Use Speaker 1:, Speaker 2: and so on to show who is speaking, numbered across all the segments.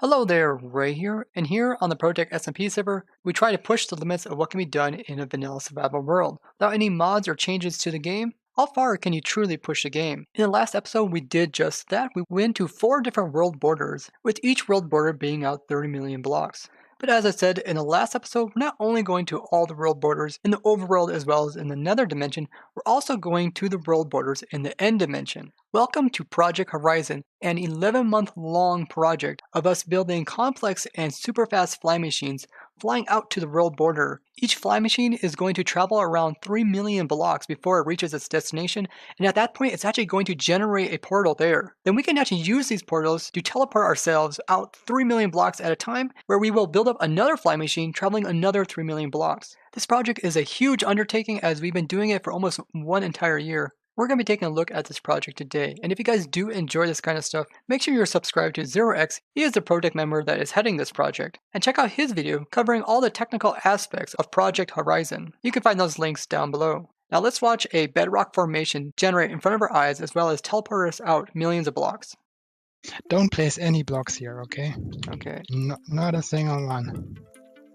Speaker 1: Hello there, Ray here, and here on the Project SMP server, we try to push the limits of what can be done in a vanilla survival world, without any mods or changes to the game. How far can you truly push the game? In the last episode, we did just that. We went to 4 different world borders, with each world border being out 30 million blocks. But as I said in the last episode, we're not only going to all the world borders in the overworld as well as in the nether dimension, we're also going to the world borders in the end dimension. Welcome to Project Horizon, an 11-month-long project of us building complex and super fast fly machines flying out to the world border. Each fly machine is going to travel around 3 million blocks before it reaches its destination, and at that point it's actually going to generate a portal there. Then we can actually use these portals to teleport ourselves out 3 million blocks at a time, where we will build up another fly machine traveling another 3 million blocks. This project is a huge undertaking as we've been doing it for almost one entire year. We're going to be taking a look at this project today, and if you guys do enjoy this kind of stuff, make sure you're subscribed to 0x. He is the project member that is heading this project, and check out his video covering all the technical aspects of Project Horizon. You can find those links down below. Now let's watch a bedrock formation generate in front of our eyes as well as teleport us out millions of blocks.
Speaker 2: Don't place any blocks here, okay?
Speaker 1: Okay.
Speaker 2: Not a single one.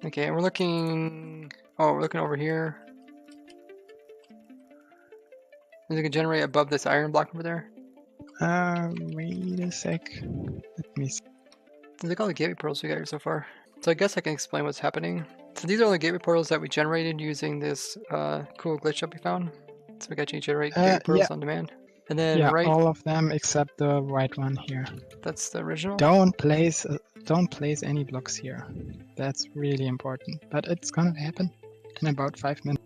Speaker 1: Okay, we're looking over here. Is it gonna generate above this iron block over there?
Speaker 2: Wait a sec. Let me see.
Speaker 1: Look at all the gateway portals we got here so far. So I guess I can explain what's happening. So these are all the gateway portals that we generated using this cool glitch that we found. So we can actually generate gateway portals on demand. And then
Speaker 2: all of them except the white one here.
Speaker 1: That's the original?
Speaker 2: Don't place any blocks here. That's really important. But it's gonna happen in about 5 minutes.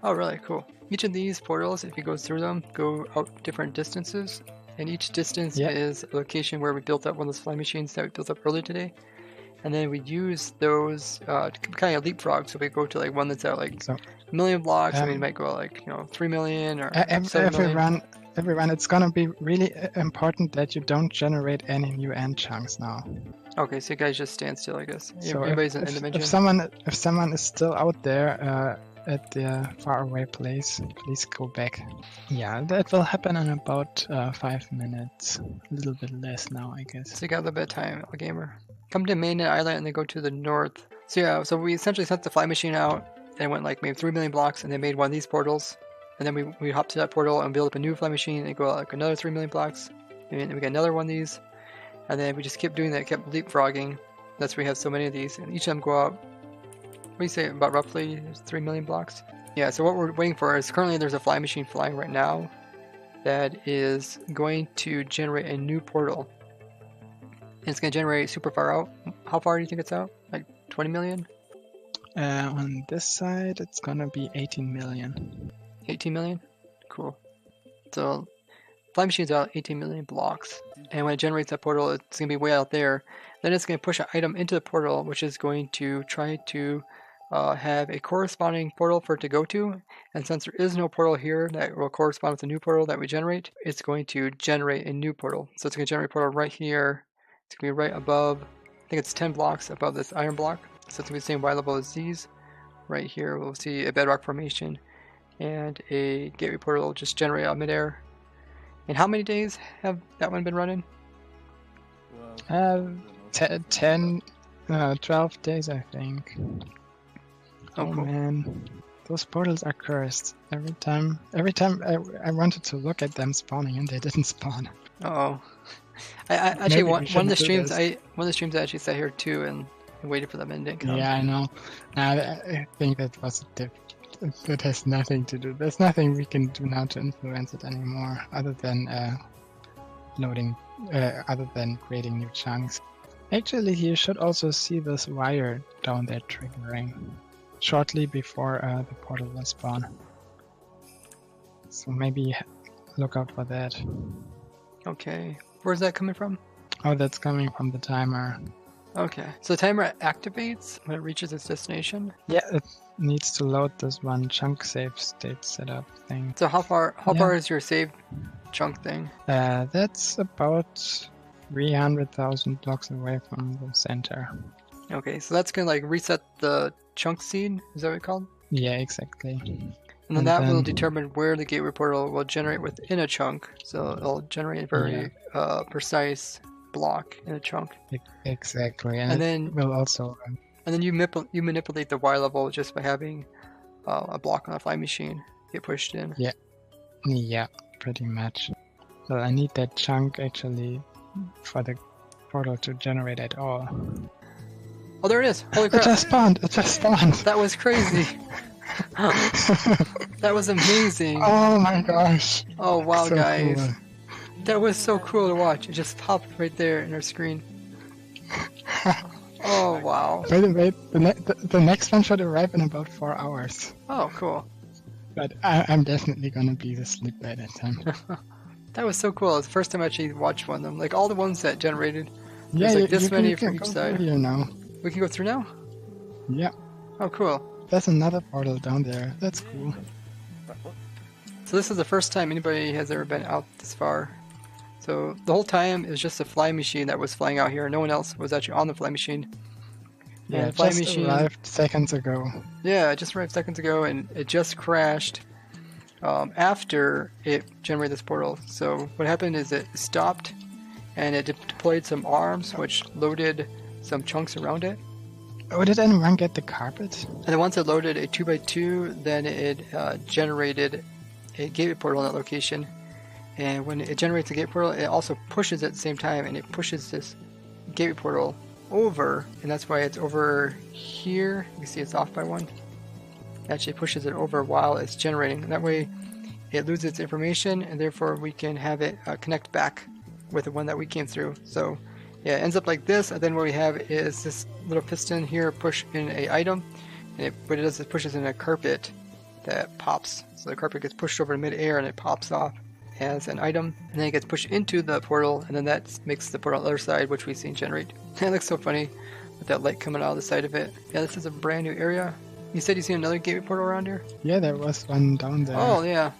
Speaker 1: Oh really? Cool. Each of these portals, if you go through them, go out different distances. And each distance is a location where we built up one of those fly machines that we built up earlier today. And then we use those to kind of leapfrog. So we go to like one that's at like a million blocks, and we might go like 3 million or 7 million.
Speaker 2: Everyone, it's gonna be really important that you don't generate any new end chunks now.
Speaker 1: Okay, so you guys just stand still, I guess.
Speaker 2: So
Speaker 1: everybody's in dimension.
Speaker 2: If someone is still out there at the faraway place, please go back. Yeah, that will happen in about 5 minutes. A little bit less now, I guess.
Speaker 1: So you got a little bit of time, gamer. Come to mainland island and then go to the north. So yeah, so we essentially sent the fly machine out and went like maybe 3 million blocks, and they made one of these portals. And then we hop to that portal and build up a new fly machine and go out like another 3 million blocks. And we get another one of these. And then we just kept doing that, kept leapfrogging. That's why we have so many of these. And each of them go out, what do you say, about roughly 3 million blocks? Yeah, so what we're waiting for is currently there's a fly machine flying right now that is going to generate a new portal. And it's going to generate super far out. How far do you think it's out? Like 20 million?
Speaker 2: On this side, it's gonna be 18 million.
Speaker 1: 18 million? Cool. So fly machine's out 18 million blocks. And when it generates that portal, it's going to be way out there. Then it's going to push an item into the portal, which is going to try to have a corresponding portal for it to go to. And since there is no portal here that will correspond with the new portal that we generate, it's going to generate a new portal. So it's going to generate a portal right here. It's going to be right above, I think it's 10 blocks above this iron block. So it's going to be the same Y level as these. Right here we'll see a bedrock formation and a gateway portal just generate out midair. And how many days have that one been running?
Speaker 2: 12 days, I think.
Speaker 1: Oh, cool.
Speaker 2: Man, those portals are cursed. Every time I wanted to look at them spawning and they didn't spawn.
Speaker 1: Oh, I actually one of the streams I actually sat here too and waited for them ending.
Speaker 2: Yeah, I know. I think that was it has nothing to do. There's nothing we can do now to influence it anymore, other than other than creating new chunks. Actually, you should also see this wire down there triggering shortly before the portal will spawn. So maybe look out for that.
Speaker 1: Okay, where's that coming from?
Speaker 2: Oh, that's coming from the timer.
Speaker 1: Okay, so the timer activates when it reaches its destination?
Speaker 2: Yeah, it needs to load this one chunk save state setup thing.
Speaker 1: So how far is your save chunk thing?
Speaker 2: That's about 300,000 blocks away from the center.
Speaker 1: Okay, so that's gonna like reset the chunk seed, is that what it's called?
Speaker 2: Yeah, exactly.
Speaker 1: And then that will determine where the gateway portal will generate within a chunk. So it'll generate a very precise block in a chunk.
Speaker 2: Exactly,
Speaker 1: And
Speaker 2: and
Speaker 1: then-
Speaker 2: it will also.
Speaker 1: And then you manipulate the Y level just by having a block on a flying machine get pushed in.
Speaker 2: Yeah, pretty much. So I need that chunk actually for the portal to generate at all.
Speaker 1: Oh, there it is! Holy
Speaker 2: It
Speaker 1: crap!
Speaker 2: just spawned! It just spawned!
Speaker 1: That was crazy! That was amazing!
Speaker 2: Oh my gosh!
Speaker 1: Oh wow,
Speaker 2: So
Speaker 1: guys!
Speaker 2: cool.
Speaker 1: That was so cool to watch. It just popped right there in our screen. Oh wow!
Speaker 2: Wait, the next one should arrive in about 4 hours.
Speaker 1: Oh cool!
Speaker 2: But I'm definitely gonna be asleep by that time.
Speaker 1: That was so cool. It's the first time I actually watched one of them. Like all the ones that generated.
Speaker 2: Yeah,
Speaker 1: There's like this many
Speaker 2: you
Speaker 1: for
Speaker 2: can
Speaker 1: each
Speaker 2: go
Speaker 1: side.
Speaker 2: through here now.
Speaker 1: We can go through now?
Speaker 2: Yeah,
Speaker 1: Oh cool.
Speaker 2: there's another portal down there. That's cool.
Speaker 1: So this is the first time anybody has ever been out this far. So the whole time it was just a flying machine that was flying out here. No one else was actually on the flying machine.
Speaker 2: Yeah,
Speaker 1: And flying
Speaker 2: just
Speaker 1: machine.
Speaker 2: arrived seconds ago.
Speaker 1: Yeah, it just arrived seconds ago and it just crashed after it generated this portal. So what happened is it stopped and it deployed some arms which loaded some chunks around it.
Speaker 2: Oh, did anyone get the carpet?
Speaker 1: And then once it loaded a 2x2, then it generated a gateway portal in that location. And when it generates a gateway portal, it also pushes at the same time, and it pushes this gateway portal over, and that's why it's over here. You can see it's off by one. It actually pushes it over while it's generating. And that way it loses its information, and therefore we can have it connect back with the one that we came through. So yeah, it ends up like this, and then what we have is this little piston here push in a item, and what it does is it pushes in a carpet that pops. So the carpet gets pushed over in mid-air and it pops off as an item, and then it gets pushed into the portal, and then that makes the portal on the other side, which we've seen generate. It looks so funny with that light coming out of the side of it. Yeah, this is a brand new area. You said you see another gateway portal around here?
Speaker 2: Yeah, there was one down there.
Speaker 1: Oh yeah.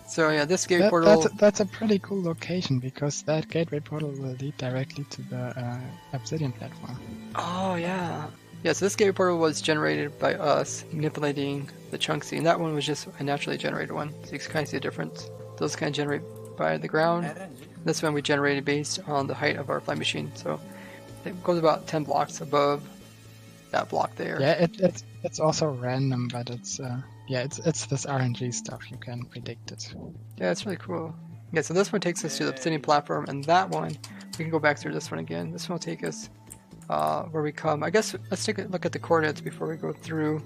Speaker 1: So yeah, this gateway portal.
Speaker 2: That's a pretty cool location because that gateway portal will lead directly to the obsidian platform.
Speaker 1: Oh yeah. Yeah, so this gateway portal was generated by us manipulating the chunksy, and that one was just a naturally generated one. So you can kind of see the difference. Those kind of generate by the ground. This one we generated based on the height of our flying machine. So it goes about 10 blocks above that block there.
Speaker 2: Yeah, it's also random, but it's it's this RNG stuff. You can predict it.
Speaker 1: Yeah, it's really cool. Yeah, so this one takes us to the obsidian platform, and that one, we can go back through this one again. This one will take us where we come. I guess let's take a look at the coordinates before we go through.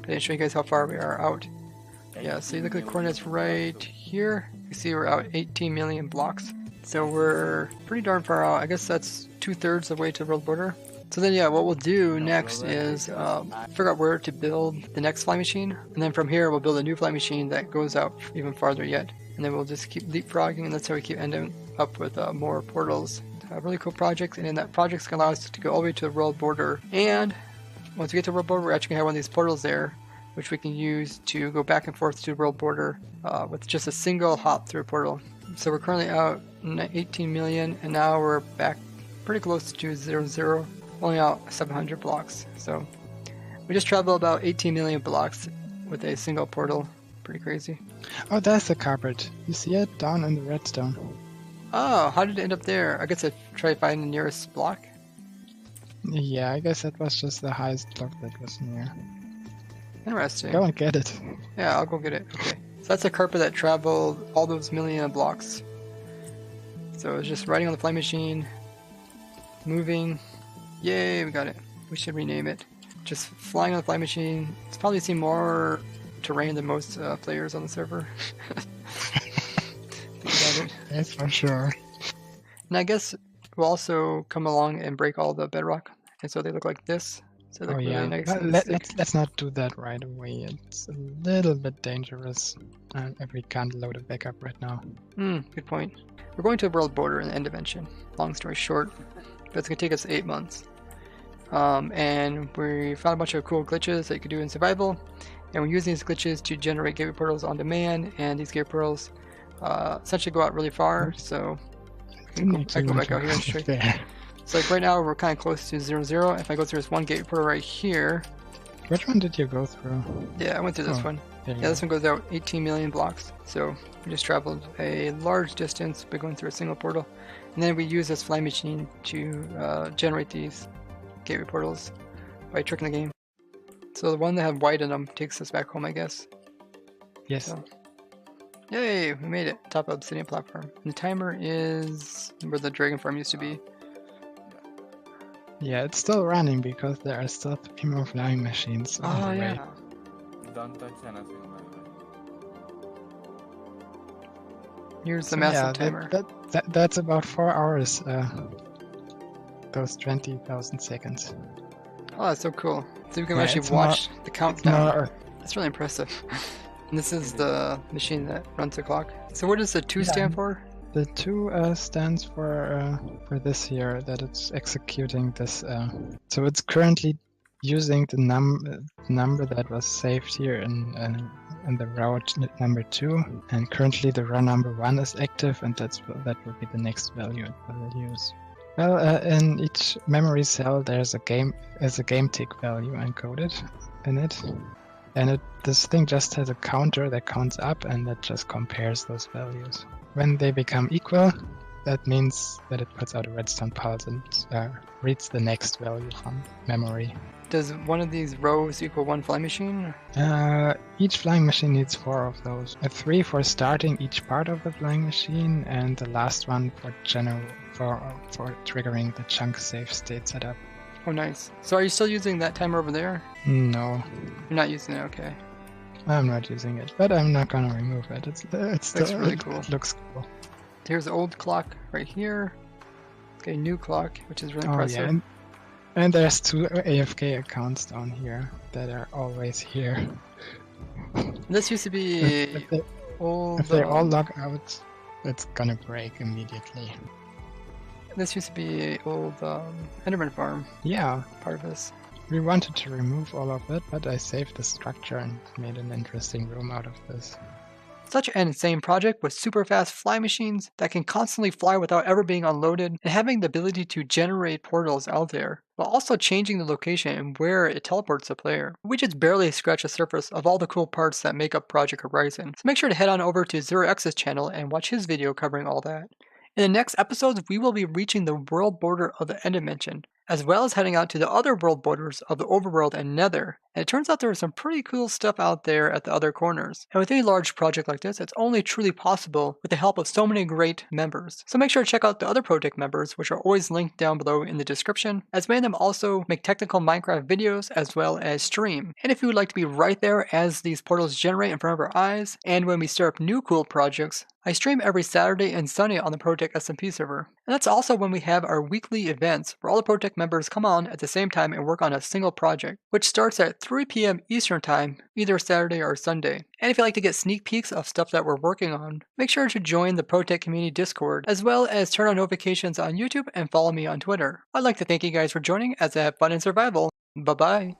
Speaker 1: I didn't show you guys how far we are out. Yeah, so you look at the coordinates right here. You see we're out 18 million blocks. So we're pretty darn far out. I guess that's 2/3 of the way to the world border. So then yeah, what we'll do next is figure out where to build the next flying machine. And then from here we'll build a new flying machine that goes out even farther yet. And then we'll just keep leapfrogging, and that's how we keep ending up with more portals. Really cool projects, and then that project's going to allow us to go all the way to the world border. And once we get to the world border, we're actually going to have one of these portals there, which we can use to go back and forth to the world border with just a single hop through a portal. So we're currently out 18 million, and now we're back pretty close to 0, only out 700 blocks. So we just traveled about 18 million blocks with a single portal. Pretty crazy.
Speaker 2: Oh, there's the carpet. You see it down in the redstone.
Speaker 1: Oh, how did it end up there? I guess I try to find the nearest block.
Speaker 2: Yeah, I guess that was just the highest block that was near.
Speaker 1: Interesting.
Speaker 2: Go and get it.
Speaker 1: Yeah, I'll go get it. Okay. So that's a carpet that traveled all those million blocks. So it's just riding on the flying machine, moving. Yay, we got it. We should rename it. Just flying on the flying machine. It's probably seen more terrain than most players on the server. Think about it.
Speaker 2: That's for sure.
Speaker 1: And I guess we'll also come along and break all the bedrock, and so they look like this. So they
Speaker 2: Oh
Speaker 1: look
Speaker 2: yeah,
Speaker 1: really nice.
Speaker 2: let's not do that right away. It's a little bit dangerous, and we can't load it back up right now.
Speaker 1: Good point. We're going to the world border in the end dimension. Long story short, but it's gonna take us 8 months. And we found a bunch of cool glitches that you could do in survival, and we're using these glitches to generate gateway portals on demand. And these gateway portals essentially go out really far. So I can go back out here and show you. So like right now we're kind of close to 0. If I go through this one gateway portal right here.
Speaker 2: Which one did you go through?
Speaker 1: Yeah, I went through this
Speaker 2: Oh.
Speaker 1: one.
Speaker 2: There you
Speaker 1: Yeah, this
Speaker 2: go.
Speaker 1: one goes out 18 million blocks. So we just traveled a large distance by going through a single portal. And then we use this flying machine to generate these gateway portals by tricking the game. So the one that had white in them takes us back home, I guess.
Speaker 2: Yes.
Speaker 1: So, yay, we made it. Top of obsidian platform. And the timer is where the dragon farm used to be.
Speaker 2: Yeah, it's still running because there are still 3 more flying machines on
Speaker 1: Oh
Speaker 2: the way.
Speaker 1: yeah.
Speaker 3: Don't touch anything, by the way.
Speaker 1: Here's the
Speaker 2: So
Speaker 1: massive
Speaker 2: yeah,
Speaker 1: timer.
Speaker 2: that's about 4 hours. Those 20,000 seconds.
Speaker 1: Oh, that's so cool. So you can
Speaker 2: Yeah,
Speaker 1: actually
Speaker 2: it's
Speaker 1: watch the countdown.
Speaker 2: more.
Speaker 1: That's really impressive. And this is the machine that runs the clock. So what does the 2 stand for?
Speaker 2: The 2 stands for this here, that it's executing this. So it's currently using the number that was saved here in the route number 2, and currently the run number 1 is active, and that will be the next value it will use. Well, in each memory cell there's a game tick value encoded in it, and this thing just has a counter that counts up, and that just compares those values. When they become equal, that means that it puts out a redstone pulse and reads the next value from memory.
Speaker 1: Does one of these rows equal 1 flying machine?
Speaker 2: Each flying machine needs 4 of those. 3 for starting each part of the flying machine, and the last one for triggering the chunk save state setup.
Speaker 1: Oh, nice. So are you still using that timer over there?
Speaker 2: No,
Speaker 1: You're not using it, okay.
Speaker 2: I'm not using it, but I'm not gonna remove it. It's still
Speaker 1: really cool.
Speaker 2: It looks cool.
Speaker 1: Here's the old clock right here. Okay, new clock, which is really
Speaker 2: Oh
Speaker 1: impressive.
Speaker 2: yeah, and there's 2 AFK accounts down here that are always here.
Speaker 1: This used to be old.
Speaker 2: If they all log out, it's gonna break immediately.
Speaker 1: This used to be old Enderman farm.
Speaker 2: Yeah,
Speaker 1: Part of this.
Speaker 2: we wanted to remove all of it, but I saved the structure and made an interesting room out of this.
Speaker 1: Such an insane project with super fast fly machines that can constantly fly without ever being unloaded, and having the ability to generate portals out there, while also changing the location and where it teleports the player. We just barely scratch the surface of all the cool parts that make up Project Horizon, so make sure to head on over to ZeroX's channel and watch his video covering all that. In the next episodes, we will be reaching the world border of the End Dimension, as well as heading out to the other world borders of the Overworld and Nether. And it turns out there is some pretty cool stuff out there at the other corners. And with a large project like this, it's only truly possible with the help of so many great members. So make sure to check out the other project members, which are always linked down below in the description, as many of them also make technical Minecraft videos as well as stream. And if you would like to be right there as these portals generate in front of our eyes, and when we start up new cool projects, I stream every Saturday and Sunday on the Project SMP server. And that's also when we have our weekly events where all the Project members come on at the same time and work on a single project, which starts at 3 p.m. Eastern Time, either Saturday or Sunday. And if you'd like to get sneak peeks of stuff that we're working on, make sure to join the Protect Community Discord, as well as turn on notifications on YouTube and follow me on Twitter. I'd like to thank you guys for joining as I have fun in survival. Bye bye.